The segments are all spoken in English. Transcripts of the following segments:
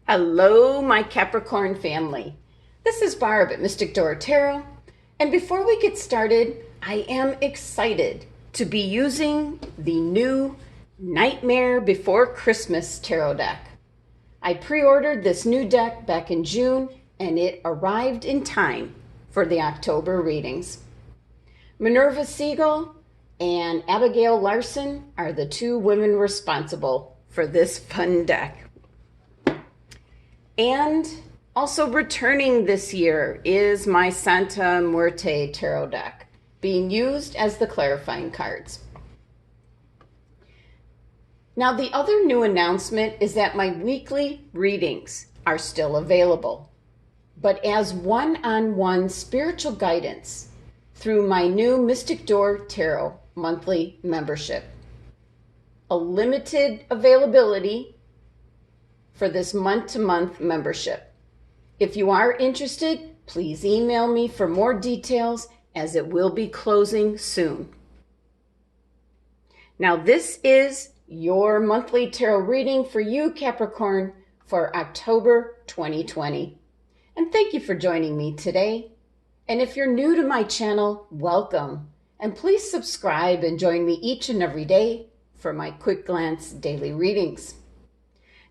Hello, my Capricorn family. This is Barb at Mystic Door Tarot. And before we get started, I am excited to be using the new Nightmare Before Christmas tarot deck. I pre-ordered this new deck back in June, and it arrived in time for the October readings. Minerva Siegel and Abigail Larson are the two women responsible for this fun deck. And also returning this year is my Santa Muerte tarot deck, being used as the clarifying cards. Now, the other new announcement is that my weekly readings are still available, but as one-on-one spiritual guidance through my new Mystic Door Tarot monthly membership. A limited availability for this month-to-month membership. If you are interested, please email me for more details, as it will be closing soon. Now, this is your monthly tarot reading for you, Capricorn, for October 2020. And thank you for joining me today. And if you're new to my channel, welcome. And please subscribe and join me each and every day for my quick glance daily readings.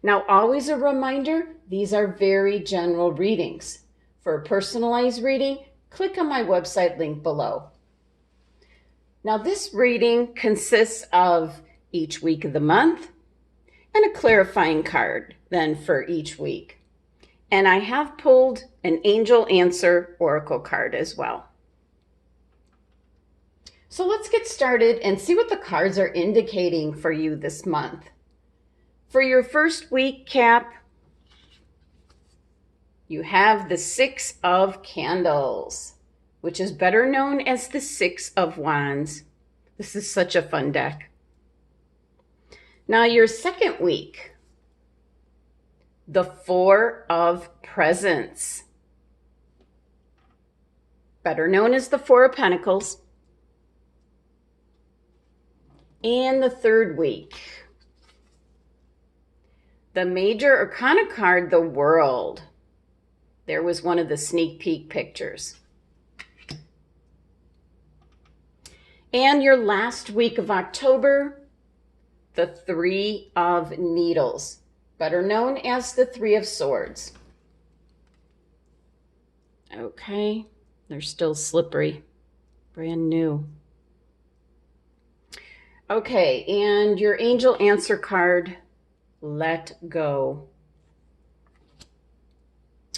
Now, always a reminder, these are very general readings. For a personalized reading, click on my website link below. Now, this reading consists of each week of the month and a clarifying card then for each week. And I have pulled an Angel Answer Oracle card as well. So let's get started and see what the cards are indicating for you this month. For your first week, Cap, you have the Six of Candles, which is better known as the Six of Wands. This is such a fun deck. Now, your second week, the Four of Presents, better known as the Four of Pentacles. And the third week, the Major Arcana card, the World. There was one of the sneak peek pictures. And your last week of October, the Three of Needles, better known as the Three of Swords. Okay, they're still slippery, brand new. Okay, and your Angel Answer card, Let Go.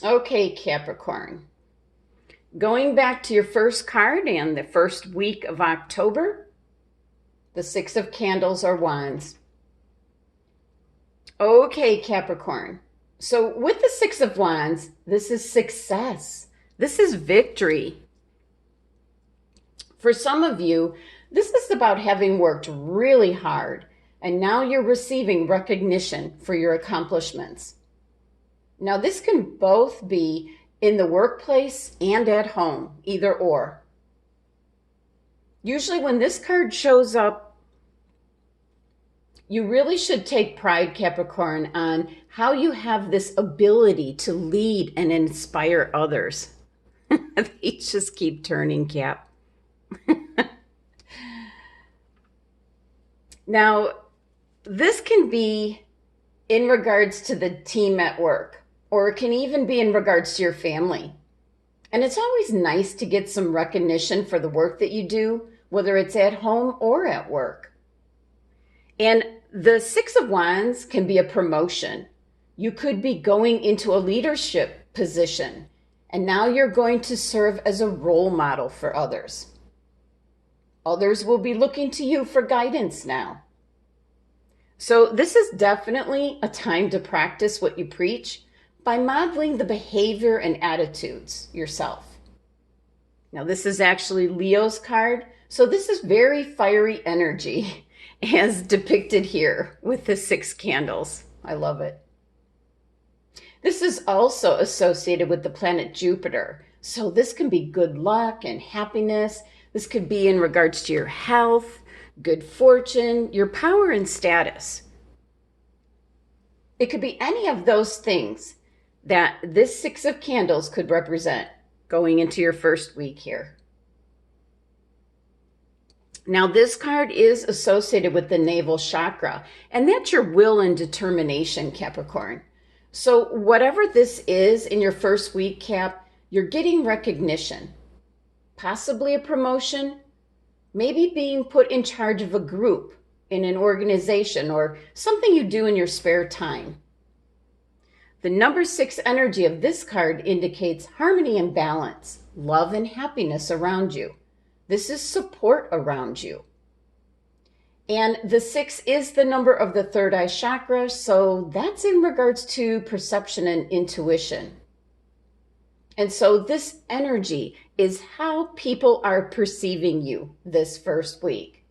Okay, Capricorn. Going back to your first card and the first week of October, the Six of Candles or Wands. Okay, Capricorn. So with the Six of Wands, this is success. This is victory. For some of you, this is about having worked really hard, and now you're receiving recognition for your accomplishments. Now, this can both be in the workplace and at home, either or. Usually when this card shows up, you really should take pride, Capricorn, on how you have this ability to lead and inspire others. They just keep turning, Cap. Now, this can be in regards to the team at work, or it can even be in regards to your family. And it's always nice to get some recognition for the work that you do, whether it's at home or at work. And the Six of Wands can be a promotion. You could be going into a leadership position, and now you're going to serve as a role model for others. Others will be looking to you for guidance now. So this is definitely a time to practice what you preach by modeling the behavior and attitudes yourself. Now, this is actually Leo's card, so this is very fiery energy as depicted here with the Six Candles. I love it. This is also associated with the planet Jupiter, so this can be good luck and happiness. This could be in regards to your health, good fortune, your power and status. It could be any of those things that this Six of Candles could represent going into your first week here. Now, this card is associated with the navel chakra, and that's your will and determination, Capricorn. So whatever this is in your first week, Cap, you're getting recognition, possibly a promotion, maybe being put in charge of a group in an organization or something you do in your spare time. The number 6 energy of this card indicates harmony and balance, love and happiness around you. This is support around you. And the 6 is the number of the third eye chakra, so that's in regards to perception and intuition. And so this energy is how people are perceiving you this first week.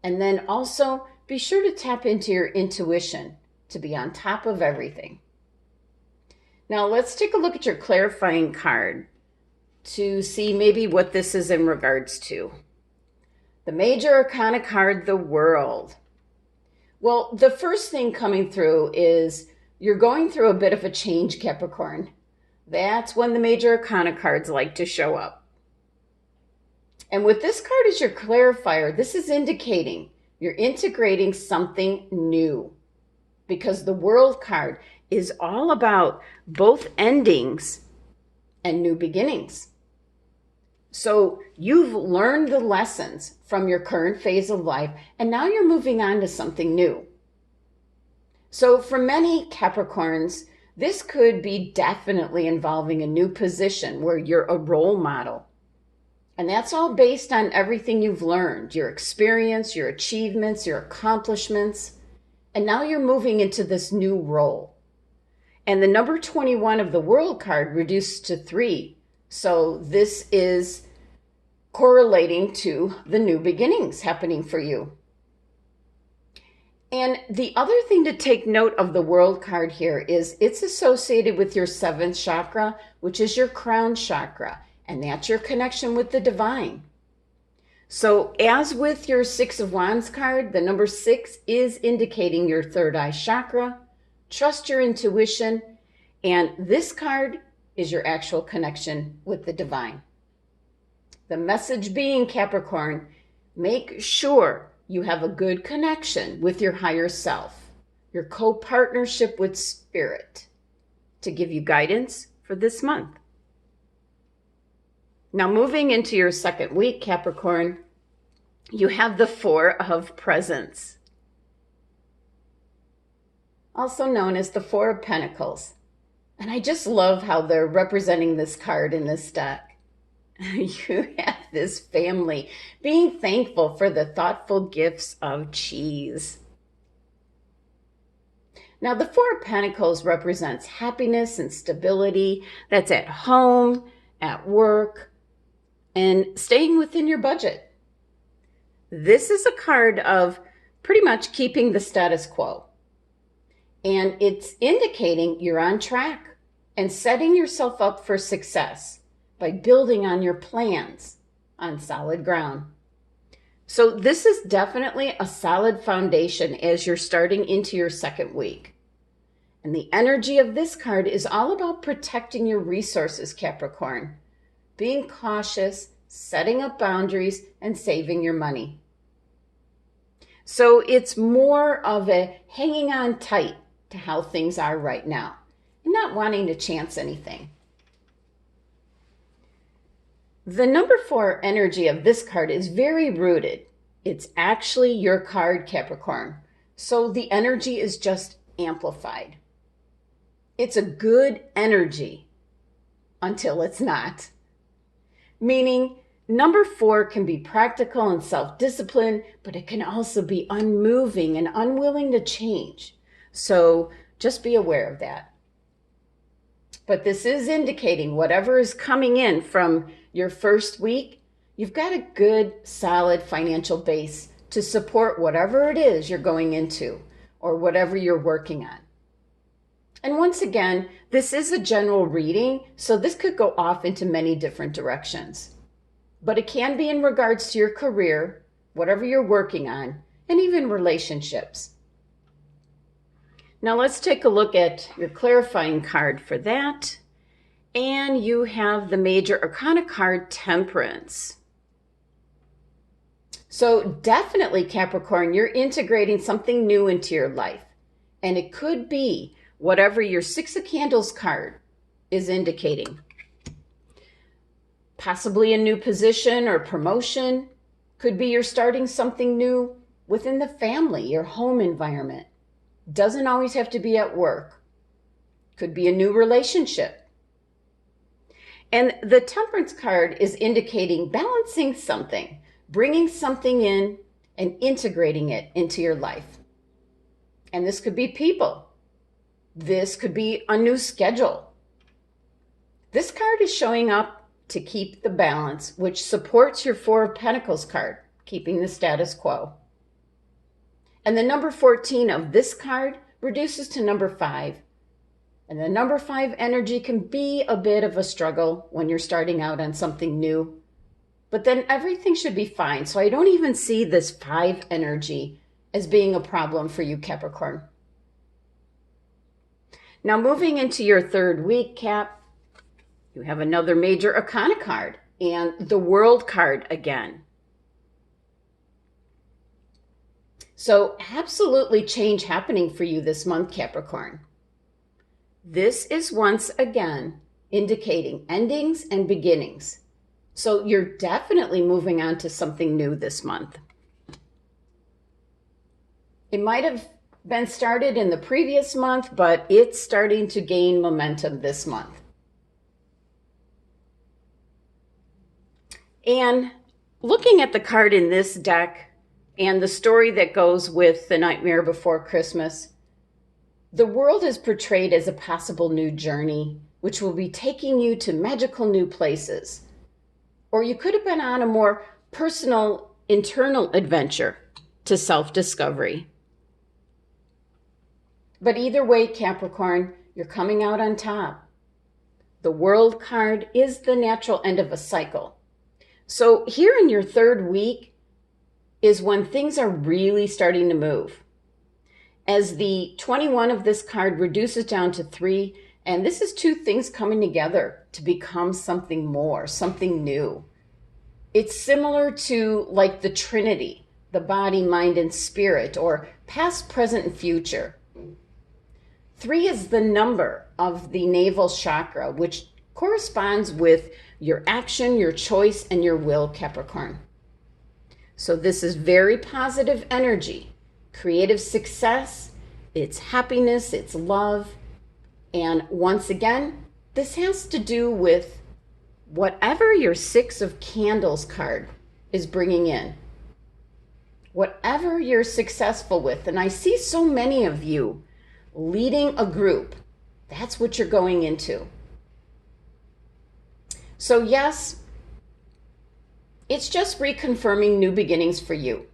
And then also be sure to tap into your intuition to be on top of everything. Now let's take a look at your clarifying card to see maybe what this is in regards to. The Major Arcana card, the World. Well, the first thing coming through is you're going through a bit of a change, Capricorn. That's when the Major Arcana cards like to show up. And with this card as your clarifier, this is indicating you're integrating something new, because the World card is all about both endings and new beginnings. So you've learned the lessons from your current phase of life, and now you're moving on to something new. So for many Capricorns, this could be definitely involving a new position where you're a role model. And that's all based on everything you've learned, your experience, your achievements, your accomplishments. And now you're moving into this new role. And the number 21 of the World card reduced to 3. So this is correlating to the new beginnings happening for you. And the other thing to take note of the World card here is it's associated with your 7th chakra, which is your crown chakra, and that's your connection with the divine. So as with your 6 of Wands card, the number 6 is indicating your third eye chakra. Trust your intuition, and this card is your actual connection with the divine. The message being, Capricorn, make sure you have a good connection with your higher self, your co-partnership with spirit, to give you guidance for this month. Now moving into your second week, Capricorn, you have the 4 of Presents, also known as the 4 of Pentacles. And I just love how they're representing this card in this deck. You have this family being thankful for the thoughtful gifts of cheese. Now, the 4 of Pentacles represents happiness and stability that's at home, at work, and staying within your budget. This is a card of pretty much keeping the status quo. And it's indicating you're on track and setting yourself up for success by building on your plans on solid ground. So this is definitely a solid foundation as you're starting into your second week. And the energy of this card is all about protecting your resources, Capricorn, being cautious, setting up boundaries, and saving your money. So it's more of a hanging on tight to how things are right now and not wanting to chance anything. The number 4 energy of this card is very rooted. It's actually your card, Capricorn. So the energy is just amplified. It's a good energy until it's not. Meaning, number 4 can be practical and self-disciplined, but it can also be unmoving and unwilling to change. So just be aware of that. But this is indicating whatever is coming in from your first week, you've got a good, solid financial base to support whatever it is you're going into or whatever you're working on. And once again, this is a general reading, so this could go off into many different directions. But it can be in regards to your career, whatever you're working on, and even relationships. Now let's take a look at your clarifying card for that. And you have the Major Arcana card, Temperance. So definitely, Capricorn, you're integrating something new into your life. And it could be whatever your Six of Candles card is indicating. Possibly a new position or promotion. Could be you're starting something new within the family, your home environment. Doesn't always have to be at work. Could be a new relationship. And the Temperance card is indicating balancing something, bringing something in and integrating it into your life. And this could be people. This could be a new schedule. This card is showing up to keep the balance, which supports your Four of Pentacles card, keeping the status quo. And the number 14 of this card reduces to number 5. And the number 5 energy can be a bit of a struggle when you're starting out on something new. But then everything should be fine. So I don't even see this 5 energy as being a problem for you, Capricorn. Now moving into your third week, Cap, you have another Major Arcana card and the World card again. So absolutely change happening for you this month, Capricorn. This is once again indicating endings and beginnings. So you're definitely moving on to something new this month. It might have been started in the previous month, but it's starting to gain momentum this month. And looking at the card in this deck and the story that goes with The Nightmare Before Christmas, the world is portrayed as a possible new journey, which will be taking you to magical new places. Or you could have been on a more personal, internal adventure to self-discovery. But either way, Capricorn, you're coming out on top. The World card is the natural end of a cycle. So here in your third week is when things are really starting to move. As the 21 of this card reduces down to 3, and this is 2 things coming together to become something more, something new. It's similar to like the Trinity, the body, mind, and spirit, or past, present, and future. 3 is the number of the navel chakra, which corresponds with your action, your choice, and your will, Capricorn. So this is very positive energy. Creative success, it's happiness, it's love. And once again, this has to do with whatever your Six of Candles card is bringing in. Whatever you're successful with. And I see so many of you leading a group. That's what you're going into. So yes, it's just reconfirming new beginnings for you.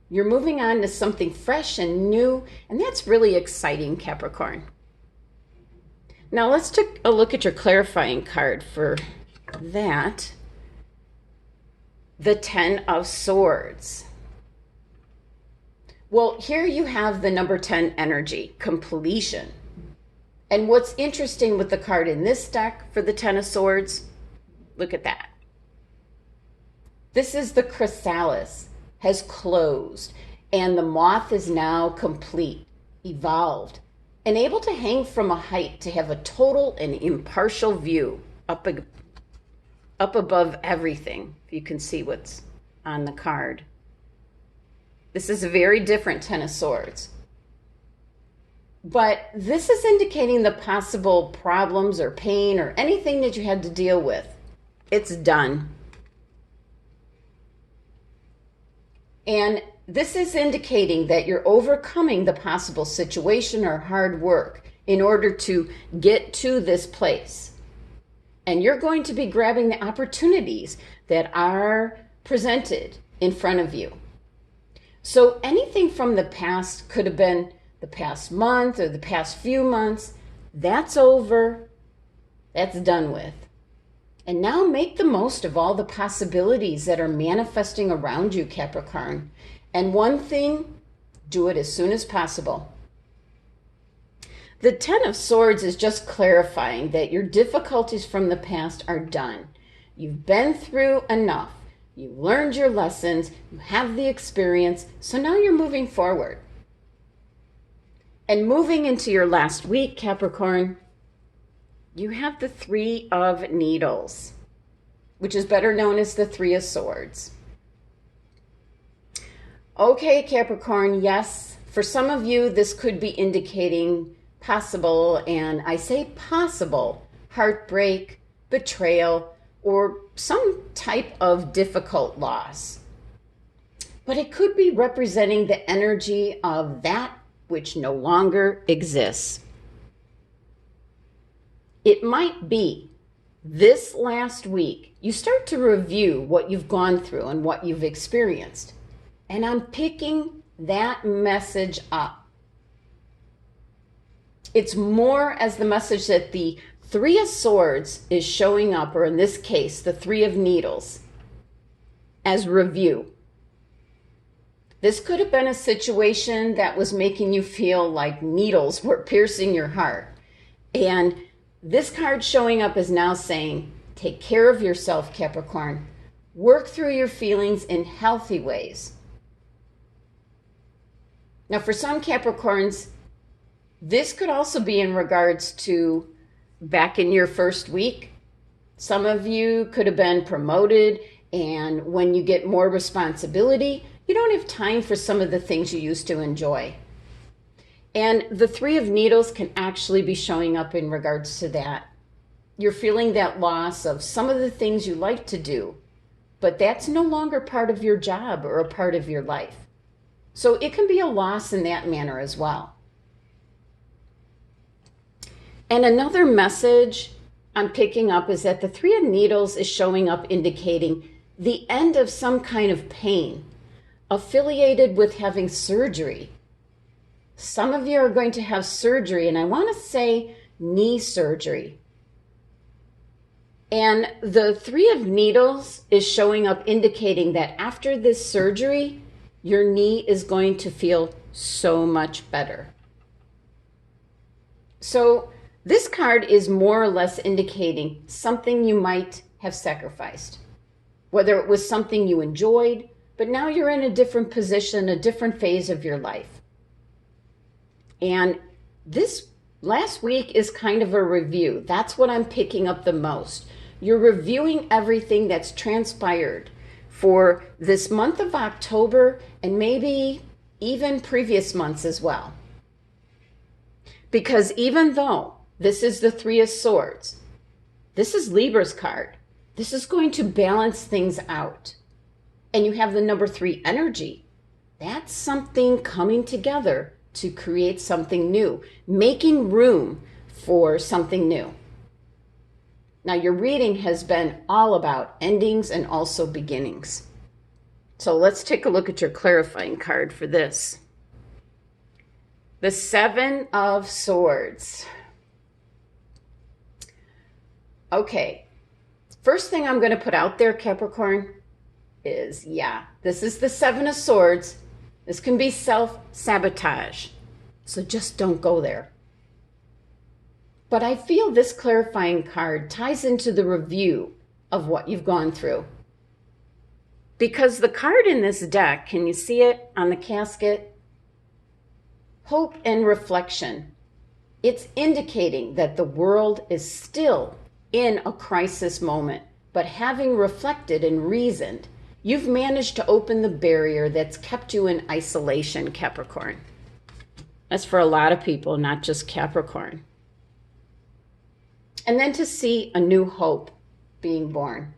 You're moving on to something fresh and new, and that's really exciting, Capricorn. Now let's take a look at your clarifying card for that. The 10 of Swords. Well, here you have the number 10 energy, completion. And what's interesting with the card in this deck for the 10 of Swords, look at that. This is the chrysalis has closed, and the moth is now complete, evolved, and able to hang from a height to have a total and impartial view up above everything, if you can see what's on the card. This is a very different 10 of Swords. But this is indicating the possible problems or pain or anything that you had to deal with. It's done. And this is indicating that you're overcoming the possible situation or hard work in order to get to this place. And you're going to be grabbing the opportunities that are presented in front of you. So anything from the past could have been the past month or the past few months. That's over. That's done with. And now make the most of all the possibilities that are manifesting around you, Capricorn. And one thing, do it as soon as possible. The Ten of Swords is just clarifying that your difficulties from the past are done. You've been through enough. You learned your lessons. You have the experience. So now you're moving forward. And moving into your last week, Capricorn, you have the Three of Needles, which is better known as the Three of Swords. Okay, Capricorn, yes, for some of you, this could be indicating possible, and I say possible, heartbreak, betrayal, or some type of difficult loss. But it could be representing the energy of that which no longer exists. It might be this last week, you start to review what you've gone through and what you've experienced. And I'm picking that message up. It's more as the message that the Three of Swords is showing up, or in this case, the Three of Needles, as review. This could have been a situation that was making you feel like needles were piercing your heart. And this card showing up is now saying, take care of yourself, Capricorn. Work through your feelings in healthy ways. Now, for some Capricorns, this could also be in regards to back in your first week. Some of you could have been promoted, and when you get more responsibility, you don't have time for some of the things you used to enjoy. And the Three of Needles can actually be showing up in regards to that. You're feeling that loss of some of the things you like to do, but that's no longer part of your job or a part of your life. So it can be a loss in that manner as well. And another message I'm picking up is that the Three of Needles is showing up indicating the end of some kind of pain affiliated with having surgery. Some of you are going to have surgery, and I want to say knee surgery. And the Three of Needles is showing up indicating that after this surgery, your knee is going to feel so much better. So this card is more or less indicating something you might have sacrificed, whether it was something you enjoyed, but now you're in a different position, a different phase of your life. And this last week is kind of a review. That's what I'm picking up the most. You're reviewing everything that's transpired for this month of October and maybe even previous months as well. Because even though this is the Three of Swords, this is Libra's card, this is going to balance things out. And you have the number 3 energy. That's something coming together to create something new, making room for something new. Now, your reading has been all about endings and also beginnings. So let's take a look at your clarifying card for this. The Seven of Swords. Okay, first thing I'm going to put out there, Capricorn, is, this is the Seven of Swords. This can be self-sabotage, so just don't go there. But I feel this clarifying card ties into the review of what you've gone through. Because the card in this deck, can you see it on the casket? Hope and reflection. It's indicating that the world is still in a crisis moment, but having reflected and reasoned, you've managed to open the barrier that's kept you in isolation, Capricorn. That's for a lot of people, not just Capricorn. And then to see a new hope being born.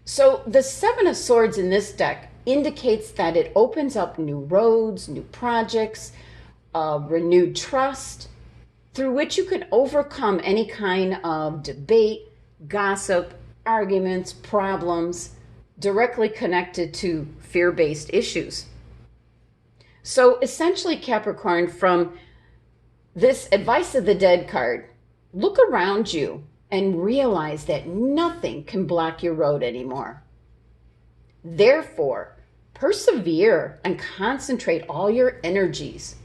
So the Seven of Swords in this deck indicates that it opens up new roads, new projects, renewed trust, through which you can overcome any kind of debate, gossip, arguments, problems, directly connected to fear-based issues. So essentially, Capricorn, from this Advice of the Dead card, look around you and realize that nothing can block your road anymore. Therefore, persevere and concentrate all your energies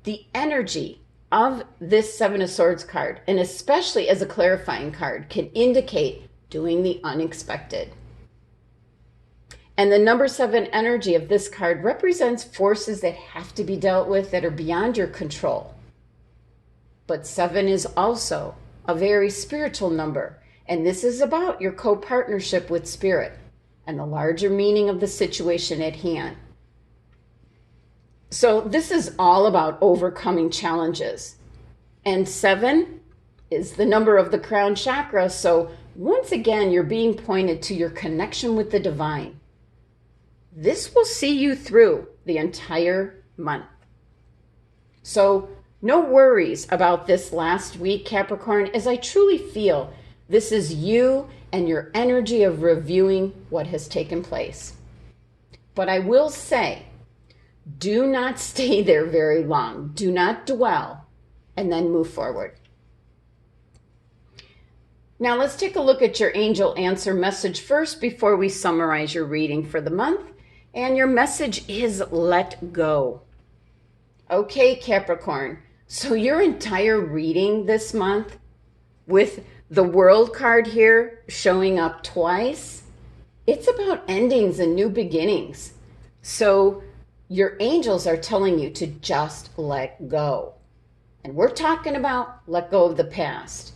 The energy of this Seven of Swords card, and especially as a clarifying card, can indicate doing the unexpected. And the number 7 energy of this card represents forces that have to be dealt with that are beyond your control. But 7 is also a very spiritual number, and this is about your co-partnership with spirit and the larger meaning of the situation at hand. So this is all about overcoming challenges. And 7 is the number of the crown chakra, so once again, you're being pointed to your connection with the divine. This will see you through the entire month. So no worries about this last week, Capricorn, as I truly feel this is you and your energy of reviewing what has taken place. But I will say, do not stay there very long. Do not dwell, and then move forward. Now let's take a look at your angel answer message first before we summarize your reading for the month. And your message is let go. Okay, Capricorn, so your entire reading this month with the World card here showing up twice, it's about endings and new beginnings. So your angels are telling you to just let go. And we're talking about let go of the past.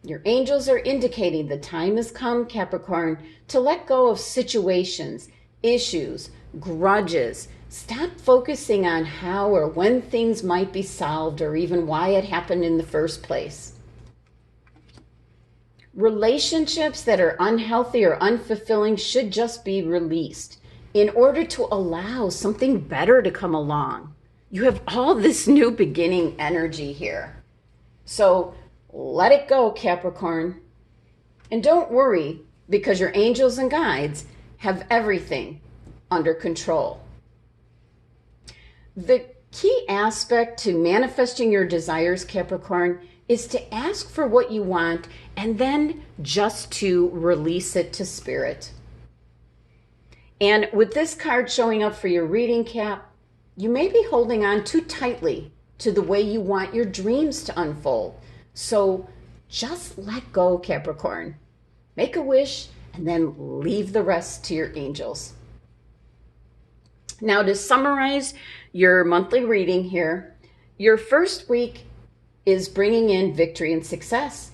Your angels are indicating the time has come, Capricorn, to let go of situations, issues, grudges. Stop focusing on how or when things might be solved or even why it happened in the first place. Relationships that are unhealthy or unfulfilling should just be released in order to allow something better to come along. You have all this new beginning energy here. So let it go, Capricorn. And don't worry, because your angels and guides have everything under control. The key aspect to manifesting your desires, Capricorn, is to ask for what you want and then just to release it to spirit. And with this card showing up for your reading, Cap, you may be holding on too tightly to the way you want your dreams to unfold. So just let go, Capricorn. Make a wish and then leave the rest to your angels. Now, to summarize your monthly reading here, your first week is bringing in victory and success.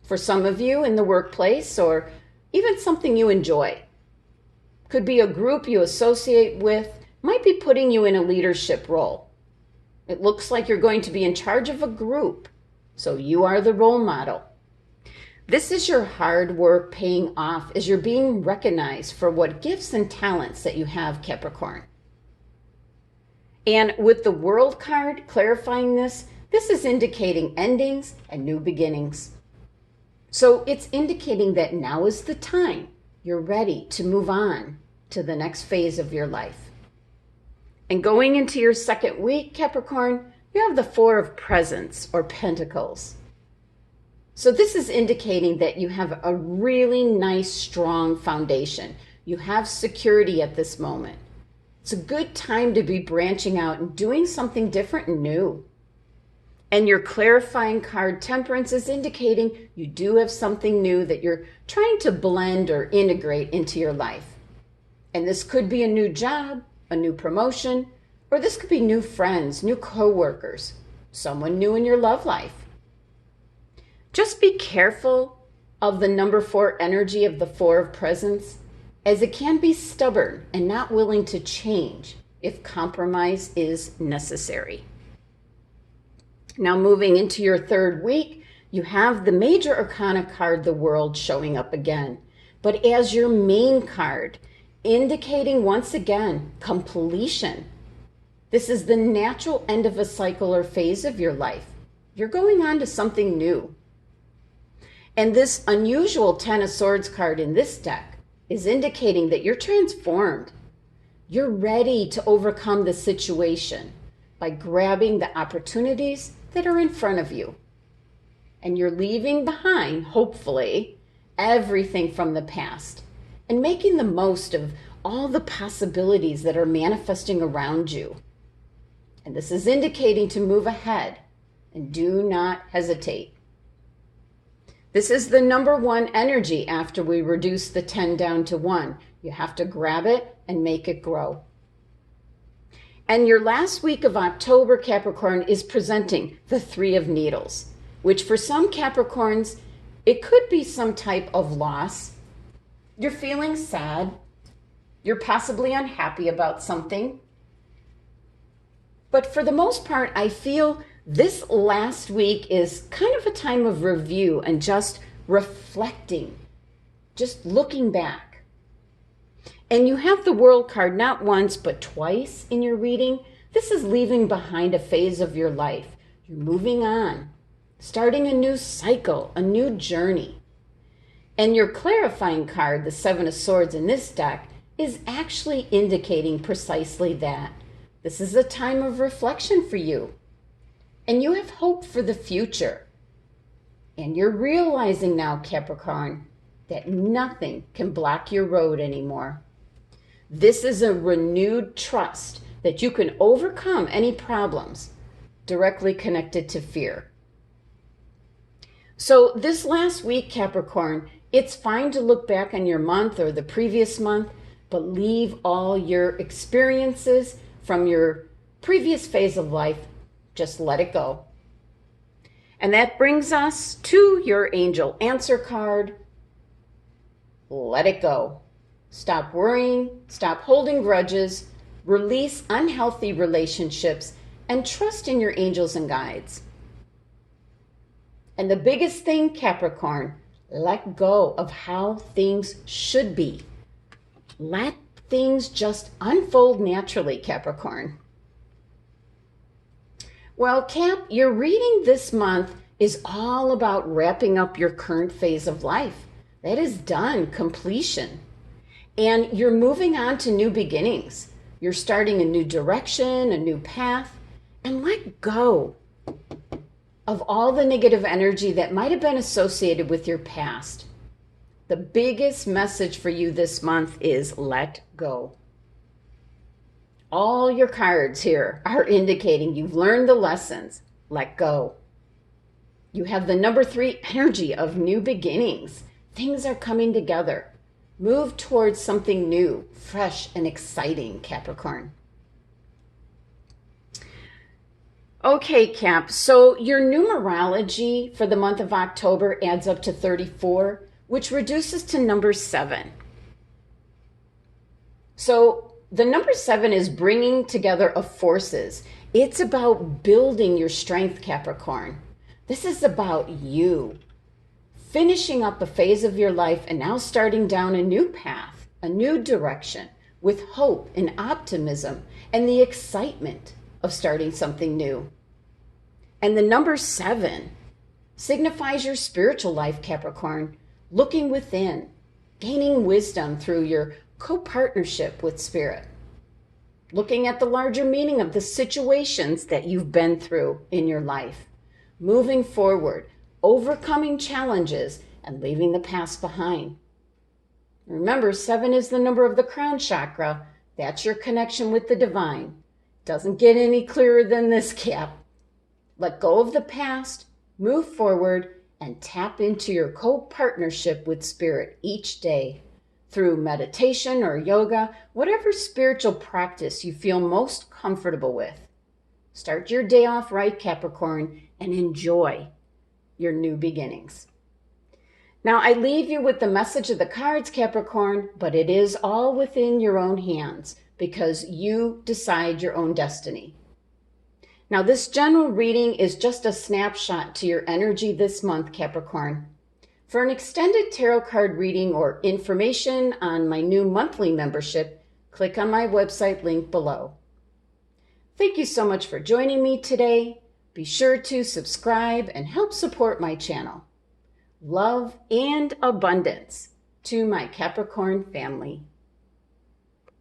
For some of you in the workplace or even something you enjoy. Could be a group you associate with, might be putting you in a leadership role. It looks like you're going to be in charge of a group, so you are the role model. This is your hard work paying off as you're being recognized for what gifts and talents that you have, Capricorn. And with the World card clarifying this, this is indicating endings and new beginnings. So it's indicating that now is the time you're ready to move on to the next phase of your life. And going into your second week, Capricorn, you have the Four of Presents or Pentacles. So this is indicating that you have a really nice, strong foundation. You have security at this moment. It's a good time to be branching out and doing something different and new. And your clarifying card, Temperance, is indicating you do have something new that you're trying to blend or integrate into your life. And this could be a new job, a new promotion, or this could be new friends, new coworkers, someone new in your love life. Just be careful of the number 4 energy of the Four of Presents, as it can be stubborn and not willing to change if compromise is necessary. Now moving into your third week, you have the Major Arcana card, the World, showing up again, but as your main card, indicating once again completion. This is the natural end of a cycle or phase of your life. You're going on to something new. And this unusual Ten of Swords card in this deck is indicating that you're transformed. You're ready to overcome the situation by grabbing the opportunities that are in front of you. And you're leaving behind, hopefully, everything from the past and making the most of all the possibilities that are manifesting around you. And this is indicating to move ahead and do not hesitate. This is the number one energy after we reduce the 10 down to 1. You have to grab it and make it grow. And your last week of October, Capricorn, is presenting the 3 of Needles, which for some Capricorns, it could be some type of loss. You're feeling sad. You're possibly unhappy about something. But for the most part, I feel this last week is kind of a time of review and just reflecting, just looking back. And you have the World card not once, but twice in your reading. This is leaving behind a phase of your life. You're moving on, starting a new cycle, a new journey. And your clarifying card, the 7 of Swords in this deck, is actually indicating precisely that. This is a time of reflection for you. And you have hope for the future. And you're realizing now, Capricorn, that nothing can block your road anymore. This is a renewed trust that you can overcome any problems directly connected to fear. So this last week, Capricorn, it's fine to look back on your month or the previous month, but leave all your experiences from your previous phase of life. Just let it go. And that brings us to your angel answer card. Let it go. Stop worrying, stop holding grudges, release unhealthy relationships, and trust in your angels and guides. And the biggest thing, Capricorn, let go of how things should be. Let things just unfold naturally, Capricorn. Well, Cap, your reading this month is all about wrapping up your current phase of life. That is done, completion. And you're moving on to new beginnings. You're starting a new direction, a new path, and let go of all the negative energy that might have been associated with your past. The biggest message for you this month is let go. All your cards here are indicating you've learned the lessons. Let go. You have the number 3 energy of new beginnings. Things are coming together. Move towards something new, fresh, and exciting, Capricorn. Okay, Cap, so your numerology for the month of October adds up to 34, which reduces to number 7. So the number 7 is bringing together of forces. It's about building your strength, Capricorn. This is about you. Finishing up a phase of your life and now starting down a new path, a new direction, with hope and optimism and the excitement of starting something new. And the number 7 signifies your spiritual life, Capricorn, looking within, gaining wisdom through your co-partnership with Spirit, looking at the larger meaning of the situations that you've been through in your life, moving forward, overcoming challenges, and leaving the past behind. Remember, 7 is the number of the crown chakra. That's your connection with the divine. Doesn't get any clearer than this, Cap. Let go of the past, move forward, and tap into your co-partnership with Spirit each day through meditation or yoga, whatever spiritual practice you feel most comfortable with. Start your day off right, Capricorn, and enjoy your new beginnings. Now, I leave you with the message of the cards, Capricorn, but it is all within your own hands because you decide your own destiny. Now, this general reading is just a snapshot to your energy this month, Capricorn. For an extended tarot card reading or information on my new monthly membership, click on my website link below. Thank you so much for joining me today. Be sure to subscribe and help support my channel. Love and abundance to my Capricorn family.